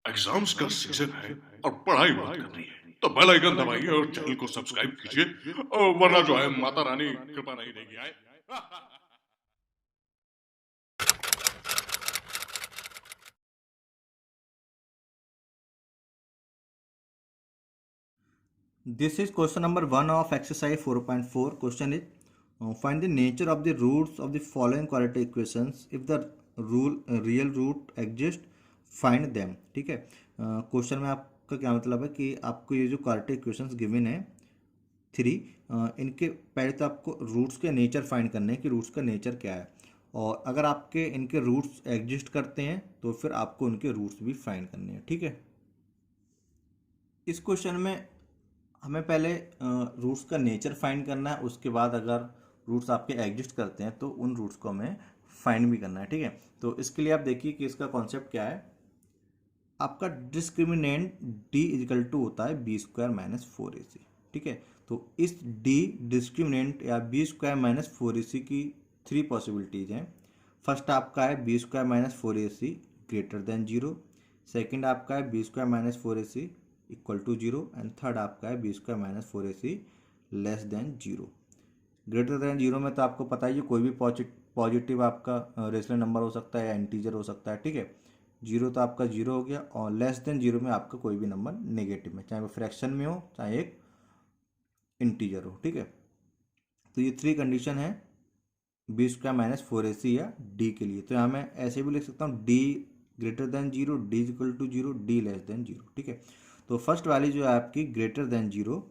Exams का season है और पढ़ाई बहुत करनी है तो बेल आइकन दबाइए और चैनल को सब्सक्राइब कीजिए वरना जो है माता रानी कृपा नहीं देगी आए। This is question number 1 of exercise 4.4. Question is find the nature of the roots of the following quadratic equations. If the real root exist, find them. ठीक है, क्वेश्चन में आपका क्या मतलब है कि आपको ये जो क्वाड्रेटिक इक्वेशंस गिवन है 3, इनके पहले तो आपको रूट्स के नेचर फाइंड करने हैं कि रूट्स का नेचर क्या है, और अगर आपके इनके रूट्स एग्जिस्ट करते हैं तो फिर आपको उनके रूट्स भी फाइंड करने हैं। ठीक है, इस क्वेश्चन में हमें पहले रूट्स का नेचर फाइंड करना है, उसके बाद अगर रूट्स आपके एग्जिस्ट करते हैं तो उन रूट्स को हमें फाइंड भी करना है। ठीक है, तो इसके लिए आप देखिए कि इसका कॉन्सेप्ट क्या है। आपका डिस्क्रिमिनेंट d इजिकल टू होता है b² - 4ac। ठीक है, तो इस d डिस्क्रिमिनेंट या b² - 4ac की 3 पॉसिबिलिटीज हैं। फर्स्ट आपका है b² - 4ac greater than 0, second आपका है b² - 4ac equal to 0, and third आपका है b² - 4ac less than 0। Greater than 0 में तो आपको पता ही है कोई भी पॉजिटिव आपका रेशनल नंबर हो सकता है या इंटीजर हो सकता है। ठीक है, 0 तो आपका 0 हो गया, और लेस देन 0 में आपका कोई भी नंबर नेगेटिव में, चाहे वो फ्रैक्शन में हो चाहे एक इंटीजर हो। ठीक है, तो ये 3 कंडीशन है b² - 4ac या d के लिए। तो यहाँ मैं ऐसे भी लिख सकता हूँ d greater than 0, d equal to 0, d less than 0। ठीक है, तो फर्स्ट वाली जो है आपकी ग्रेटर देन 0,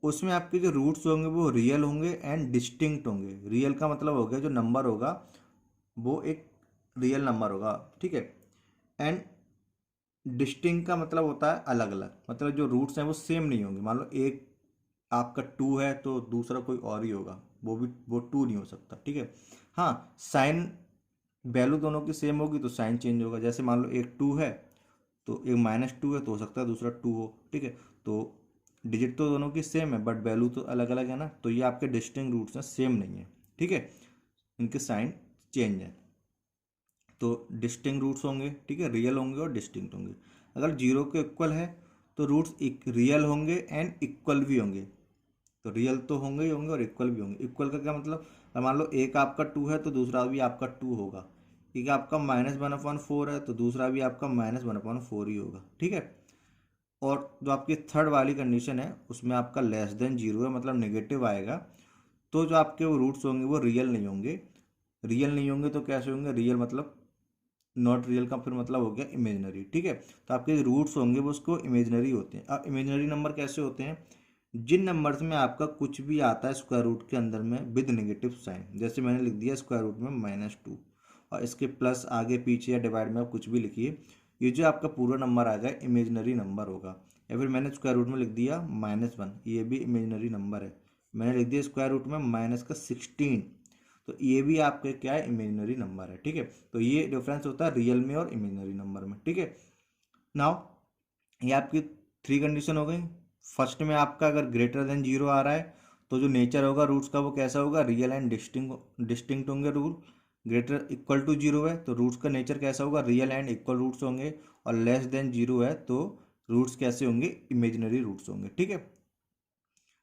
उसमें आपके जो रूट्स होंगे वो रियल होंगे एंड डिस्टिंक्ट होंगे। रियल का मतलब हो गया जो नंबर होगा वो एक रियल नंबर होगा। ठीक है, एंड डिस्टिंक्ट का मतलब होता है अलग अलग, मतलब जो रूट्स हैं वो सेम नहीं होंगे। मान लो एक आपका 2 है तो दूसरा कोई और ही होगा, वो 2 नहीं हो सकता। ठीक है, हाँ, साइन वैल्यू दोनों की सेम होगी तो साइन चेंज होगा। जैसे मान लो एक 2 है तो एक -2 है तो हो सकता है दूसरा 2 हो। ठीक है, तो डिजिट तो दोनों की सेम है बट वैल्यू तो अलग अलग है ना, तो ये आपके डिस्टिंक्ट रूट्स हैं, सेम नहीं है। ठीक है, इनके साइन चेंज है, तो डिस्टिंक्ट रूट्स होंगे। ठीक है, रियल होंगे और डिस्टिंक्ट होंगे। अगर 0 के इक्वल है तो रूट्स रियल होंगे एंड इक्वल भी होंगे। तो रियल तो होंगे ही होंगे और इक्वल भी होंगे। इक्वल का क्या मतलब, अब मान लो एक आपका 2 है तो दूसरा भी आपका 2 होगा। एक आपका -1/4 है तो दूसरा भी आपका -1/4 ही होगा। ठीक है, और जो आपकी थर्ड वाली कंडीशन है उसमें आपका लेस देन 0 है, मतलब नेगेटिव आएगा, तो जो आपके वो रूट्स होंगे वो रियल नहीं होंगे। रियल नहीं होंगे तो कैसे होंगे, रियल मतलब नॉट रियल का फिर मतलब हो गया इमेजनरी। ठीक है, तो आपके रूट्स होंगे वो उसको इमेजनरी होते हैं। अब इमेजनरी नंबर कैसे होते हैं, जिन नंबर्स में आपका कुछ भी आता है स्क्वायर रूट के अंदर में विद नेगेटिव साइन, जैसे मैंने लिख दिया स्क्वायर रूट में -2, और इसके प्लस आगे पीछे या डिवाइड में आप कुछ भी लिखिए, ये जो आपका पूरा नंबर आ गया इमेजनरी नंबर होगा। या फिर मैंने स्क्वायर रूट में लिख दिया -1, ये भी इमेजनरी नंबर है। मैंने लिख दिया स्क्वायर रूट में -16, तो ये भी आपके क्या है, इमेजनरी नंबर है। ठीक है, तो ये डिफरेंस होता है रियल में और इमेजनरी नंबर में। ठीक है, नाउ ये आपकी 3 कंडीशन हो गई। फर्स्ट में आपका अगर ग्रेटर देन 0 आ रहा है तो जो नेचर होगा रूट्स का वो कैसा होगा, रियल एंड डिस्टिंक्ट होंगे। रूल ग्रेटर इक्वल टू 0 है तो रूट्स का नेचर कैसा होगा, रियल एंड इक्वल रूट्स होंगे, और लेस देन 0 है तो रूट्स कैसे होंगे, इमेजिनरी रूट्स होंगे। ठीक है,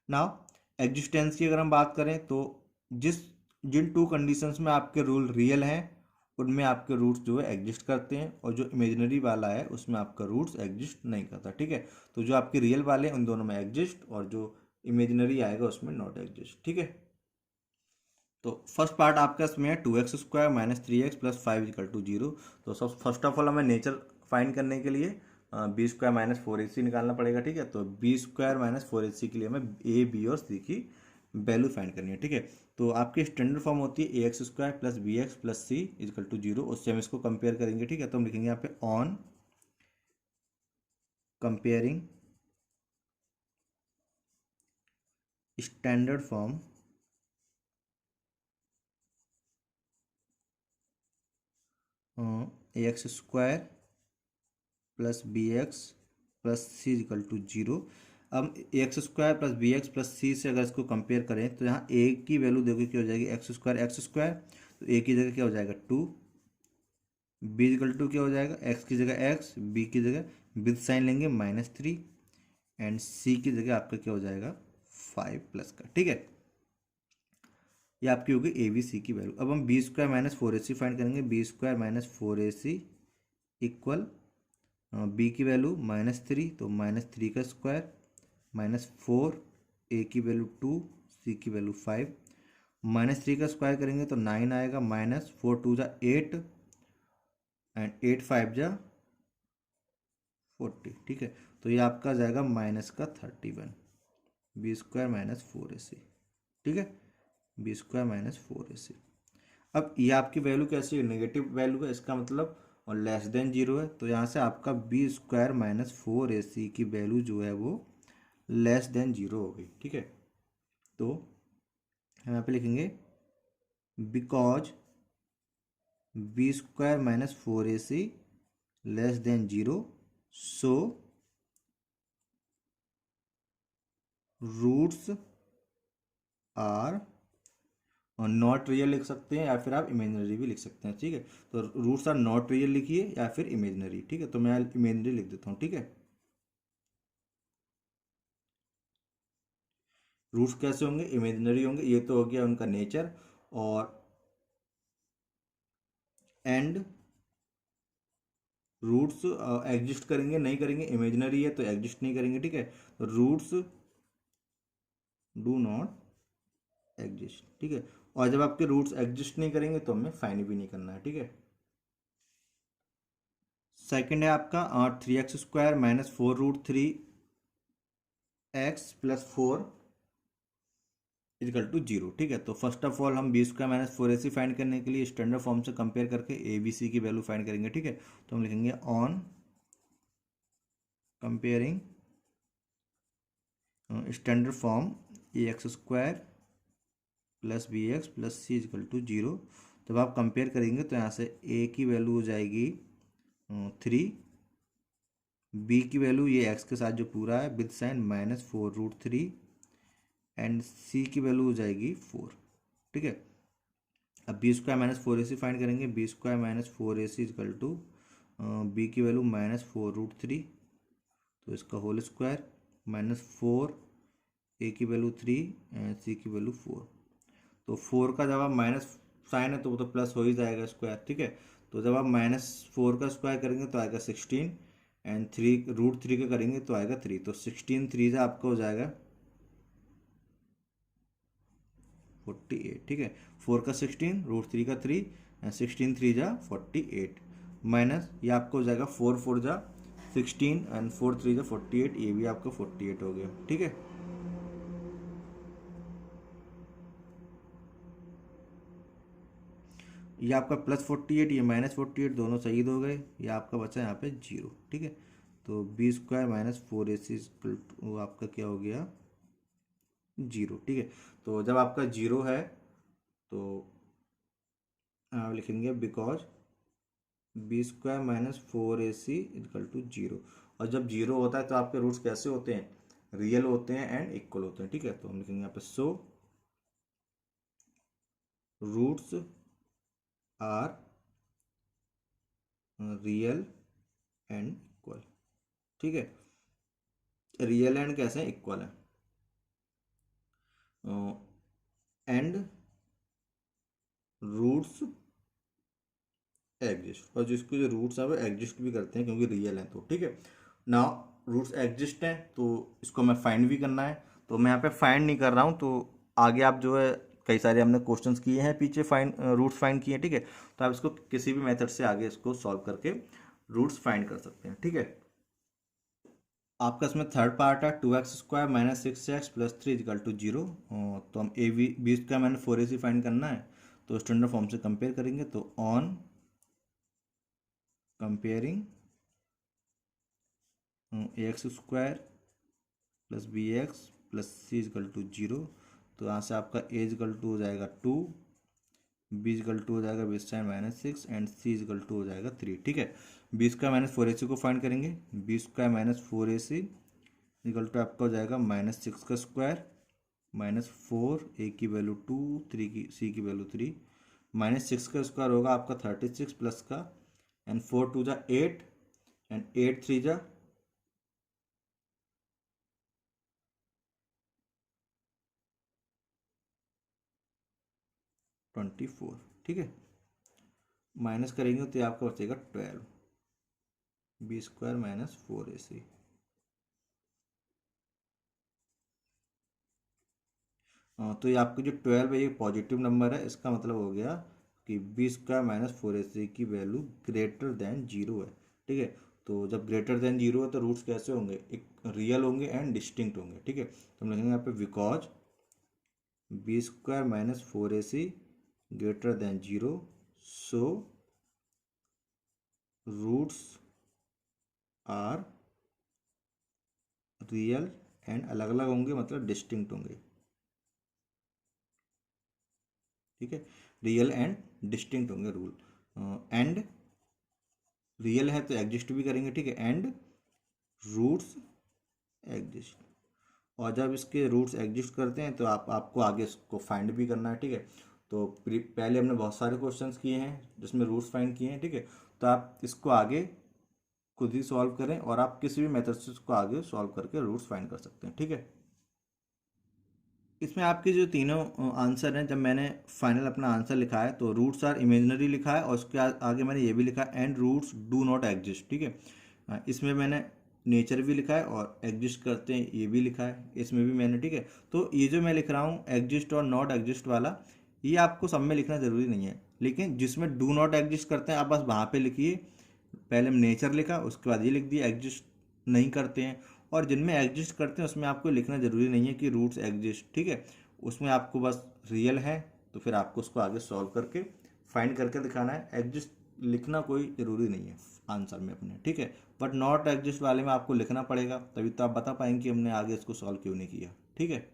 नाउ एग्जिस्टेंस की अगर हम बात करें तो जिस जिन 2 कंडीशंस में आपके रूल रियल हैं उनमें आपके रूट्स जो है एग्जिस्ट करते हैं, और जो इमेजिनरी वाला है उसमें आपका रूट्स एग्जिस्ट नहीं करता। ठीक है, तो जो आपके रियल वाले हैं उन दोनों में एग्जिस्ट, और जो इमेजिनरी आएगा उसमें नॉट एग्जिस्ट। ठीक है, तो फर्स्ट पार्ट आपका इसमें है 2x² - 3x + 5 = 0। तो सब फर्स्ट ऑफ ऑल हमें नेचर फाइंड करने के लिए b² - 4ac निकालना पड़ेगा। ठीक है, तो b² - 4ac के लिए हमें a b और c की वैल्यू फाइंड करनी है। ठीक है, तो आपकी स्टैंडर्ड फॉर्म होती है ax² + bx + c = 0। उससे हम इसको कंपेयर करेंगे। ठीक है, तो हम लिखेंगे यहाँ पे on comparing standard form ax² + bx + c = 0। अब ax² + bx + c से अगर इसको कंपेयर करें तो यहाँ a की वैल्यू देखो क्या हो जाएगी, x² तो a की जगह क्या हो जाएगा 2, बी इजकल टू क्या हो जाएगा, एक्स की जगह एक्स, बी की जगह विद साइन लेंगे -3 एंड सी की जगह आपका क्या हो जाएगा 5 प्लस का, ठीक है। ये आपकी होगी ए बी सी की वैल्यू। अब हम b square minus 4ac find करेंगे। B square minus 4ac equal b की वैल्यू -3 तो -3 का स्क्वायर -4, ए की वैल्यू 2, सी की वैल्यू 5। -3 का स्क्वायर करेंगे तो 9 आएगा, -4 2 जा 8 एंड 8 5 जा 40, ठीक है। तो ये आपका आ जाएगा -31 बी स्क्वायर माइनस 4ac, ठीक है, बी स्क्वायर माइनस 4ac। अब ये आपकी वैल्यू कैसी है, नेगेटिव वैल्यू है, इसका मतलब और लेस देन जीरो है, तो यहाँ से आपका बी स्क्वायर माइनस 4ac की वैल्यू जो है वो लेस देन जीरो हो गई, ठीक है। तो हम यहाँ पे लिखेंगे because b square minus 4ac less than zero, so roots are not real लिख सकते हैं या फिर आप इमेजिनरी भी लिख सकते हैं, ठीक है। तो रूट्स आर नॉट रियल लिखिए या फिर इमेजिनरी, ठीक है। तो मैं इमेजिनरी लिख देता हूँ, ठीक है। रूट्स कैसे होंगे, इमेजिनरी होंगे, ये तो हो गया उनका नेचर। और एंड रूट्स एग्जिस्ट करेंगे नहीं करेंगे, इमेजिनरी है तो एग्जिस्ट नहीं करेंगे, ठीक है। तो रूट्स डू नॉट एग्जिस्ट, ठीक है। और जब आपके रूट्स एग्जिस्ट नहीं करेंगे तो हमें फाइंड भी नहीं करना है, ठीक है। सेकंड है आपका 3x² minus 4√3x+4 is equal to zero, ठीक है। तो फर्स्ट ऑफ ऑल हम b square minus 4ac find करने के लिए स्टैंडर्ड फॉर्म से कंपेयर करके ए बी सी की वैल्यू फाइंड करेंगे, ठीक है। तो हम लिखेंगे on comparing standard form ax² plus b x plus c equal to zero. जब आप कंपेयर करेंगे तो यहाँ से ए की वैल्यू हो जाएगी 3, बी की वैल्यू ये एक्स के साथ जो पूरा है विद साइन -4√3 एंड सी की वैल्यू हो जाएगी 4, ठीक है। अब b square minus 4ac find करेंगे। B square minus 4ac equal to b की वैल्यू -4√3 तो इसका होल स्क्वायर -4, ए की वैल्यू 3 एंड सी की वैल्यू 4। तो 4 का जब आप माइनस साइन है तो वो तो प्लस हो ही जाएगा स्क्वायर, ठीक है। तो जब आप -4 का स्क्वायर करेंगे तो आएगा 16 एंड 3√3 का करेंगे तो आएगा 3। तो 16 3 से आपका हो जाएगा 48, ठीक है। 4 का 16, √3 का 3 एंड 16 3 जा 48 माइनस ये आपको हो जाएगा 4 4 जा 16 एंड 4 3 जा 48, ये भी आपका 48 हो गया, ठीक है। ये आपका +48 ये -48 दोनों सही हो गए, ये आपका बचा यहाँ पे जीरो, ठीक है। तो बी स्क्वायर माइनस 4ac वो आपका क्या हो गया जीरो, ठीक है। तो जब आपका जीरो है तो आप लिखेंगे because b square minus 4ac equal to zero. और जब जीरो होता है तो आपके रूट्स कैसे होते हैं, रियल होते हैं एंड इक्वल होते हैं, ठीक है। तो हम लिखेंगे यहाँ पे so roots are real and equal, ठीक है। रियल एंड कैसे हैं, इक्वल है। एंड रूट्स एग्जिस्ट, और जिसके जो रूट्स है वो एग्जिस्ट भी करते हैं क्योंकि रियल है, तो ठीक है ना। रूट्स एग्जिस्ट हैं तो इसको मैं फाइंड भी करना है, तो मैं यहाँ पे फाइंड नहीं कर रहा हूँ। तो आगे आप जो है कई सारे हमने क्वेश्चंस किए हैं पीछे, फाइंड रूट्स फाइंड किए हैं, ठीक है। तो आप इसको किसी भी मेथड से आगे इसको सॉल्व करके रूट्स फाइंड कर सकते हैं, ठीक है। आपका इसमें थर्ड पार्ट है 2x² minus 6x plus 3 equal to zero. तो हम a b square minus 4ac find करना है, तो स्टैंडर्ड फॉर्म से कंपेयर करेंगे। तो on comparing ax² plus b x plus c equal to zero, तो यहाँ से आपका ए इजकल टू हो जाएगा 2, बी इजकल टू हो जाएगा b square minus 6 and c equal to हो जाएगा 3, ठीक है। बी स्क्वायर माइनस 4ac को फाइंड करेंगे। B square minus 4ac equal to आपका हो जाएगा -6 का स्क्वायर -4, ए की वैल्यू 2, 3 की सी की वैल्यू 3, -6 का स्क्वायर होगा आपका 36 प्लस का एंड 4 2 जा 8 एंड 8 3 जा 24, ठीक है। माइनस करेंगे तो ये आपका बचेगा 12, बी स्क्वायर माइनस 4ac। तो ये आपका जो 12 है ये पॉजिटिव नंबर है, इसका मतलब हो गया कि बी स्क्वायर माइनस 4ac की वैल्यू ग्रेटर देन जीरो है, ठीक है। तो जब ग्रेटर देन जीरो है तो रूट्स कैसे होंगे, एक रियल होंगे एंड डिस्टिंक्ट होंगे, ठीक है। तो हम लिखेंगे यहाँ पे because b square minus 4ac greater than zero, so roots are real and अलग अलग होंगे, मतलब डिस्टिंक्ट होंगे, ठीक है। रियल एंड डिस्टिंक्ट होंगे रूल। एंड रियल है तो एग्जिस्ट भी करेंगे, ठीक है। एंड रूट्स एग्जिस्ट, और जब इसके रूट्स एग्जिस्ट करते हैं तो आपको आगे इसको फाइंड भी करना है, ठीक है। तो पहले हमने बहुत सारे क्वेश्चंस किए हैं जिसमें रूट्स फाइंड किए हैं, ठीक है। तो आप इसको आगे खुद ही सॉल्व करें और आप किसी भी मेथड से इसको आगे सॉल्व करके रूट्स फाइंड कर सकते हैं, ठीक है। इसमें आपके जो तीनों आंसर हैं, जब मैंने फाइनल अपना आंसर लिखा है तो रूट्स आर इमेजिनरी लिखा है और उसके आगे मैंने ये भी लिखा है and roots do not exist, ठीक है। इसमें मैंने नेचर भी लिखा है और एग्जिस्ट करते हैं ये भी लिखा है इसमें भी मैंने, ठीक है। तो ये जो मैं लिख रहा हूँ एग्जिस्ट और नॉट एग्जिस्ट वाला, ये आपको सब में लिखना ज़रूरी नहीं है, लेकिन जिसमें डू नॉट एग्जिस्ट करते हैं आप बस वहाँ पे लिखिए। पहले हम नेचर लिखा, उसके बाद ये लिख दिया एग्जिस्ट नहीं करते हैं, और जिनमें एग्जिस्ट करते हैं उसमें आपको लिखना ज़रूरी नहीं है कि रूट्स एग्जिस्ट, ठीक है। उसमें आपको बस रियल है तो फिर आपको उसको आगे सॉल्व करके फाइंड करके दिखाना है, एग्जिस्ट लिखना कोई ज़रूरी नहीं है आंसर में अपने, ठीक है। बट नॉट एग्जिस्ट वाले में आपको लिखना पड़ेगा, तभी तो आप बता पाएंगे कि हमने आगे इसको सॉल्व क्यों नहीं किया, ठीक है।